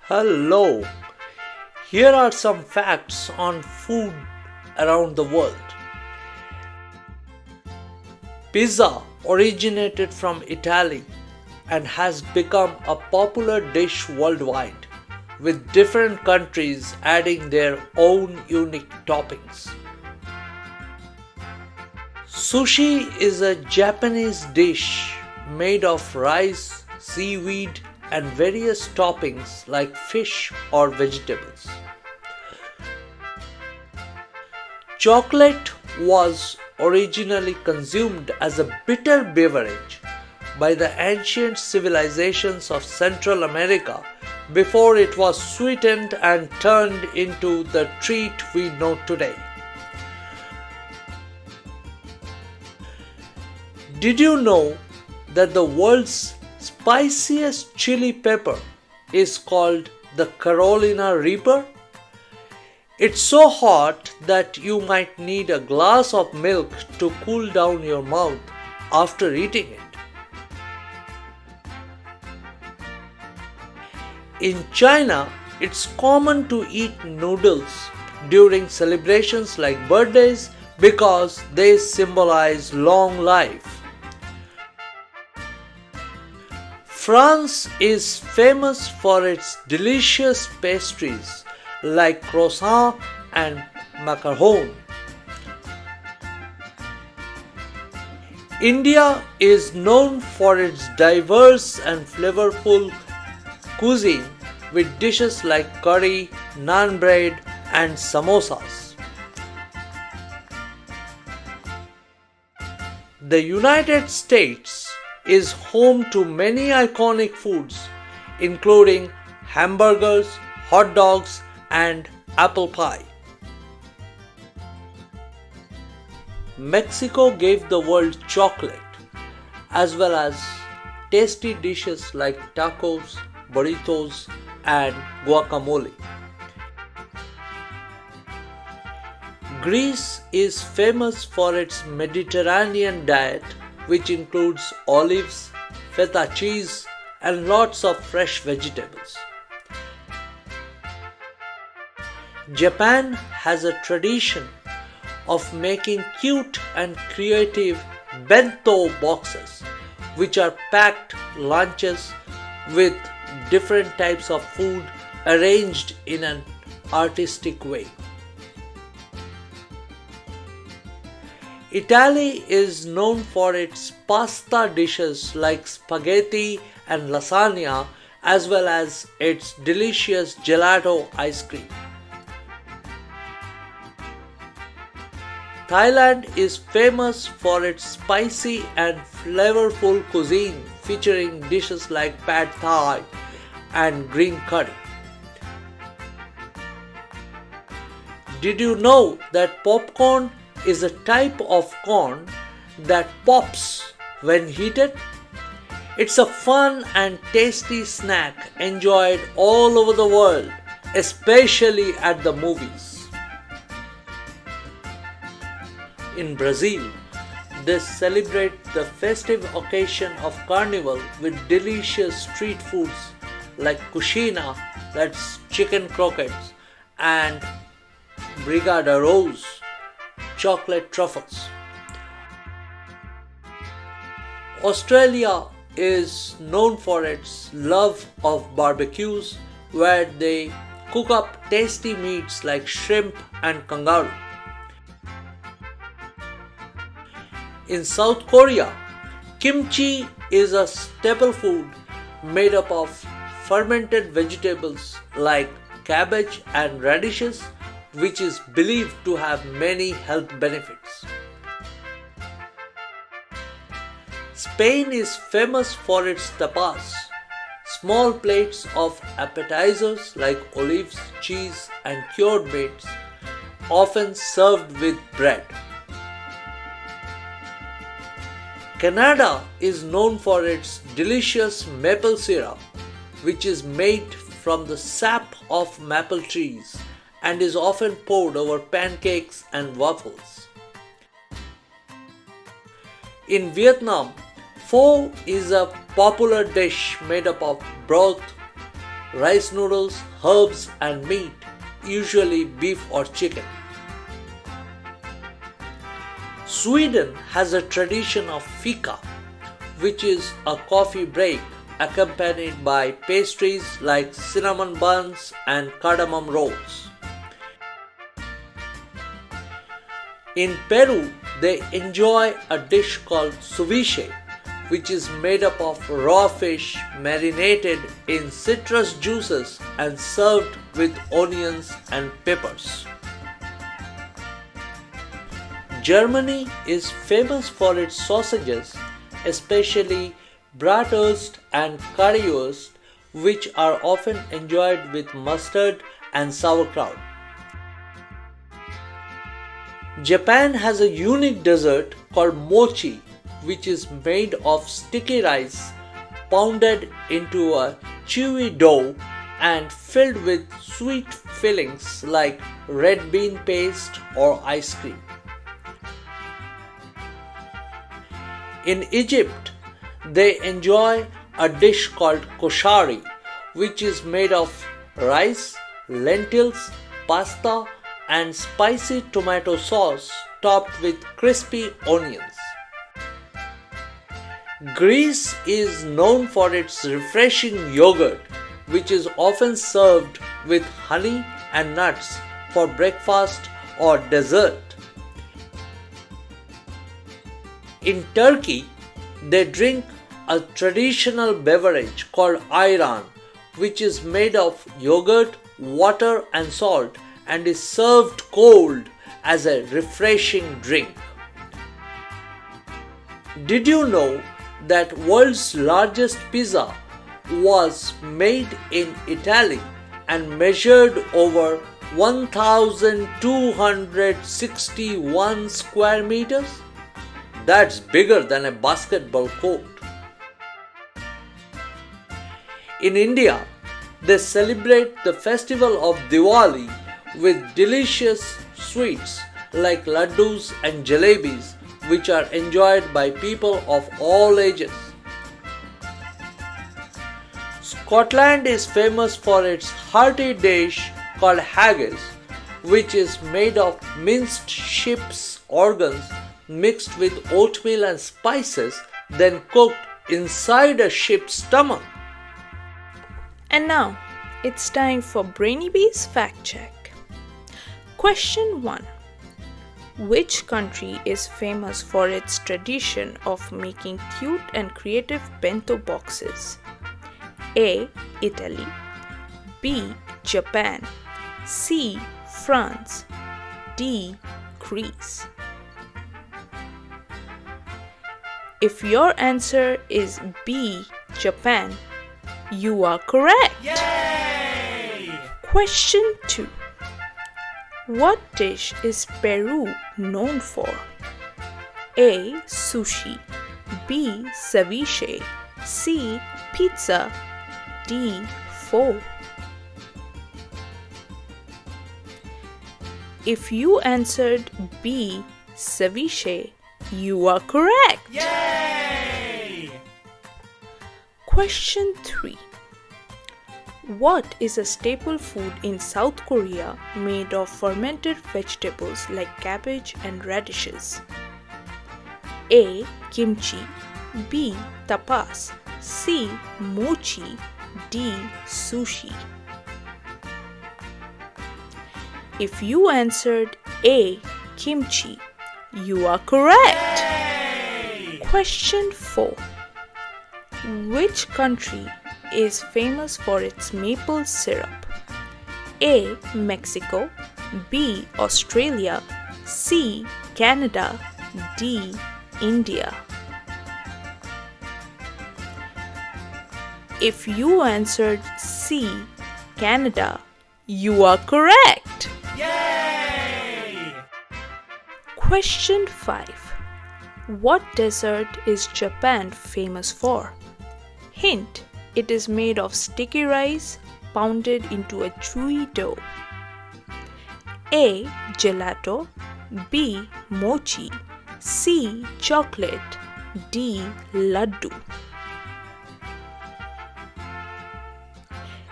Hello, here are some facts on food around the world. Pizza originated from Italy and has become a popular dish worldwide, with different countries adding their own unique toppings. Sushi is a Japanese dish made of rice, seaweed, and various toppings like fish or vegetables. Chocolate was originally consumed as a bitter beverage by the ancient civilizations of Central America before it was sweetened and turned into the treat we know today. Did you know that the world's spiciest chili pepper is called the Carolina Reaper? It's so hot that you might need a glass of milk to cool down your mouth after eating it. In China, it's common to eat noodles during celebrations like birthdays because they symbolize long life. France is famous for its delicious pastries like croissant and macaron. India is known for its diverse and flavorful cuisine with dishes like curry, naan bread, and samosas. The United States is home to many iconic foods, including hamburgers, hot dogs, and apple pie. Mexico gave the world chocolate, as well as tasty dishes like tacos, burritos, and guacamole. Greece is famous for its Mediterranean diet, which includes olives, feta cheese, and lots of fresh vegetables. Japan has a tradition of making cute and creative bento boxes, which are packed lunches with different types of food arranged in an artistic way. Italy is known for its pasta dishes like spaghetti and lasagna, as well as its delicious gelato ice cream. Thailand is famous for its spicy and flavorful cuisine featuring dishes like pad thai and green curry. Did you know that popcorn is a type of corn that pops when heated? It's a fun and tasty snack enjoyed all over the world, especially at the movies. In Brazil, they celebrate the festive occasion of Carnival with delicious street foods like cucina, that's chicken croquettes, and brigadeiros, chocolate truffles. Australia is known for its love of barbecues, where they cook up tasty meats like shrimp and kangaroo. In South Korea, kimchi is a staple food made up of fermented vegetables like cabbage and radishes, which is believed to have many health benefits. Spain is famous for its tapas, small plates of appetizers like olives, cheese, and cured meats, often served with bread. Canada is known for its delicious maple syrup, which is made from the sap of maple trees and is often poured over pancakes and waffles. In Vietnam, pho is a popular dish made up of broth, rice noodles, herbs and meat, usually beef or chicken. Sweden has a tradition of fika, which is a coffee break accompanied by pastries like cinnamon buns and cardamom rolls. In Peru, they enjoy a dish called ceviche, which is made up of raw fish marinated in citrus juices and served with onions and peppers. Germany is famous for its sausages, especially bratwurst and currywurst, which are often enjoyed with mustard and sauerkraut. Japan has a unique dessert called mochi, which is made of sticky rice pounded into a chewy dough and filled with sweet fillings like red bean paste or ice cream. In Egypt, they enjoy a dish called koshari, which is made of rice, lentils, pasta, and spicy tomato sauce topped with crispy onions. Greece is known for its refreshing yogurt, which is often served with honey and nuts for breakfast or dessert. In Turkey, they drink a traditional beverage called ayran, which is made of yogurt, water and salt and is served cold as a refreshing drink. Did you know that world's largest pizza was made in Italy and measured over 1,261 square meters? That's bigger than a basketball court. In India, they celebrate the festival of Diwali with delicious sweets like laddus and jalebis, which are enjoyed by people of all ages. Scotland is famous for its hearty dish called haggis, which is made of minced sheep's organs mixed with oatmeal and spices, then cooked inside a sheep's stomach. And now, it's time for BrainyBees Fact Check. Question 1. Which country is famous for its tradition of making cute and creative bento boxes? A. Italy, B. Japan, C. France, D. Greece. If your answer is B. Japan, you are correct. Yay! Question 2. What dish is Peru known for? A. Sushi, B. Ceviche, C. Pizza, D. Pho. If you answered B. Ceviche, you are correct. Yay! Question 3. What is a staple food in South Korea made of fermented vegetables like cabbage and radishes? A. Kimchi, B. Tapas, C. Mochi, D. Sushi. If you answered A. Kimchi, you are correct. Yay! Question 4. Which country is famous for its maple syrup? A. Mexico, B. Australia, C. Canada, D. India. If you answered C. Canada, you are correct. Yay! Question 5. What dessert is Japan famous for? Hint: it is made of sticky rice pounded into a chewy dough. A. Gelato, B. Mochi, C. Chocolate, D. Laddu.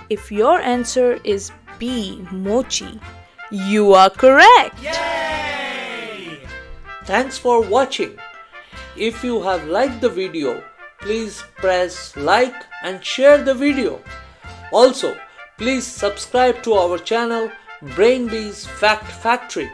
If your answer is B, mochi, you are correct. Yay! Thanks for watching. If you have liked the video, please press like and share the video. Also, please subscribe to our channel BrainyBees Fact Factory.